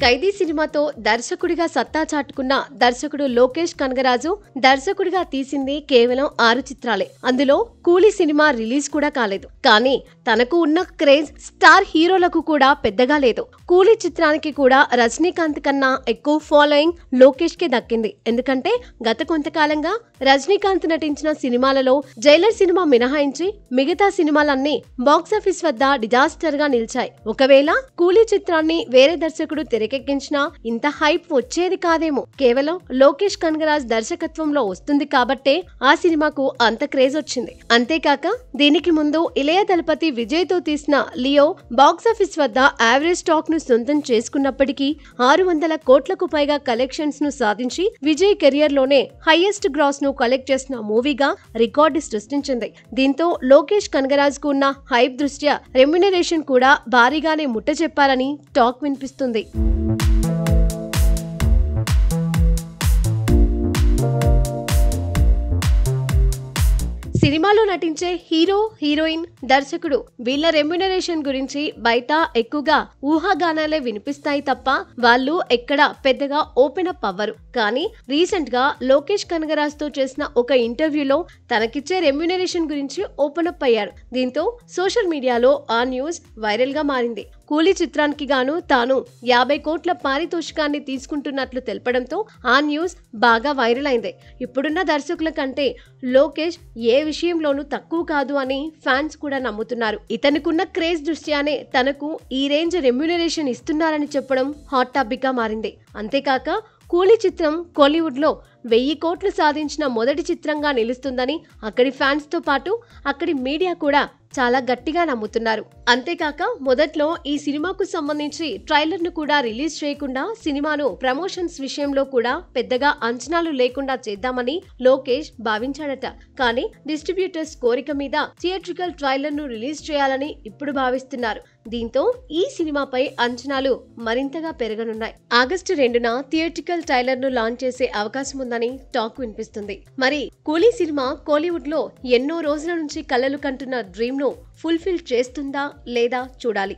ఖైదీ సినిమాతో దర్శకుడిగా సత్తా చాటుకున్న దర్శకుడు లోకేష్ కనగరాజు దర్శకుడిగా తీసింది కేవలం 6 చిత్రాలే. అందులో కూలీ సినిమా రిలీజ్ కూడా కాలేదు. కానీ తనకు ఉన్న క్రేజ్ స్టార్ హీరోలకు కూడా పెద్దగా లేదు. కూలీ చిత్రానికి కూడా రజనీకాంత్ కన్నా ఎక్కువ ఫాలోయింగ్ లోకేష్ కే దక్కింది. ఎందుకంటే గత కొంతకాలంగా రజనీకాంత్ నటించిన సినిమాలలో జైలర్ సినిమా మినహాయించి మిగతా సినిమాలన్నీ బాక్సాఫీస్ వద్ద డిజాస్టర్ గా నిలిచాయి. ఒకవేళ కూలీ చిత్రాన్ని వేరే దర్శకుడు తెరకెక్కించినా ఇంత హైప్ వచ్చేది కాదేమో. కేవలం లోకేష్ కనగరాజ్ దర్శకత్వంలో వస్తుంది కాబట్టే ఆ సినిమాకు అంత క్రేజ్ వచ్చింది. అంతేకాక దీనికి ముందు ఇళయ దళపతి విజయ్ తో తీసిన లియో బాక్సాఫీస్ వద్ద యావరేజ్ స్టాక్ ను సొంతం చేసుకున్నప్పటికీ 600 కోట్లకు పైగా కలెక్షన్స్ ను సాధించి విజయ్ కెరియర్ లోనే హైయెస్ట్ గ్రాస్ ను కలెక్ట్ చేసిన మూవీగా రికార్డు సృష్టించింది. దీంతో లోకేష్ కనగరాజ్ కు ఉన్న హైప్ దృష్ట్యా రెమ్యునరేషన్ కూడా భారీగానే ముట్టజెప్పారని టాక్ వినిపిస్తుంది. సినిమాలో నటించే హీరో, హీరోయిన్, దర్శకుడు వీళ్ళ రెమ్యునరేషన్ గురించి బయట ఎక్కువగా ఊహాగానాలే వినిపిస్తాయి తప్ప వాళ్ళు ఎక్కడ పెద్దగా ఓపెన్ అప్ అవ్వరు. కానీ రీసెంట్ గా లోకేష్ కనగరాజ్ తో చేసిన ఒక ఇంటర్వ్యూలో తనకిచ్చే రెమ్యునరేషన్ గురించి ఓపెన్ అప్ అయ్యారు. దీంతో సోషల్ మీడియాలో ఆ న్యూస్ వైరల్ గా మారింది. కూలీ చిత్రానికి గాను తాను 50 కోట్ల పారితోషికాన్ని తీసుకుంటున్నట్లు తెలపడంతో ఆ న్యూస్ బాగా వైరల్ అయింది. ఇప్పుడున్న దర్శకుల కంటే లోకేష్ ఏ విషయంలోనూ తక్కువ కాదు అని ఫ్యాన్స్ కూడా నమ్ముతున్నారు. ఇతనికున్న క్రేజ్ దృష్ట్యానే తనకు ఈ రేంజ్ రెమ్యునరేషన్ ఇస్తున్నారని చెప్పడం హాట్ టాపిక్ గా మారింది. అంతేకాక కూలీ చిత్రం కోలీవుడ్ లో 1000 కోట్లు సాధించిన మొదటి చిత్రంగా నిలుస్తుందని అక్కడి ఫ్యాన్స్ తో పాటు అక్కడి మీడియా కూడా చాలా గట్టిగా నమ్ముతున్నారు. అంతేకాక మొదట్లో ఈ సినిమాకు సంబంధించి ట్రైలర్ ను కూడా రిలీజ్ చేయకుండా సినిమాను ప్రమోషన్స్ విషయంలో కూడా పెద్దగా అంచనాలు లేకుండా చేద్దామని లోకేష్ భావించాడట. కానీ డిస్ట్రిబ్యూటర్స్ కోరిక మీద థియేట్రికల్ ట్రైలర్ ను రిలీజ్ చేయాలని ఇప్పుడు భావిస్తున్నారు. దీంతో ఈ సినిమాపై అంచనాలు మరింతగా పెరగనున్నాయి. ఆగస్టు 2న థియేట్రికల్ ట్రైలర్ ను లాంచ్ చేసే అవకాశం ఉందని టాక్ వినిపిస్తుంది. మరి కూలీ సినిమా కోలీవుడ్ లో ఎన్నో రోజుల నుంచి కలలు కంటున్న డ్రీమ్ ను ఫుల్ఫిల్ చేస్తుందా లేదా చూడాలి.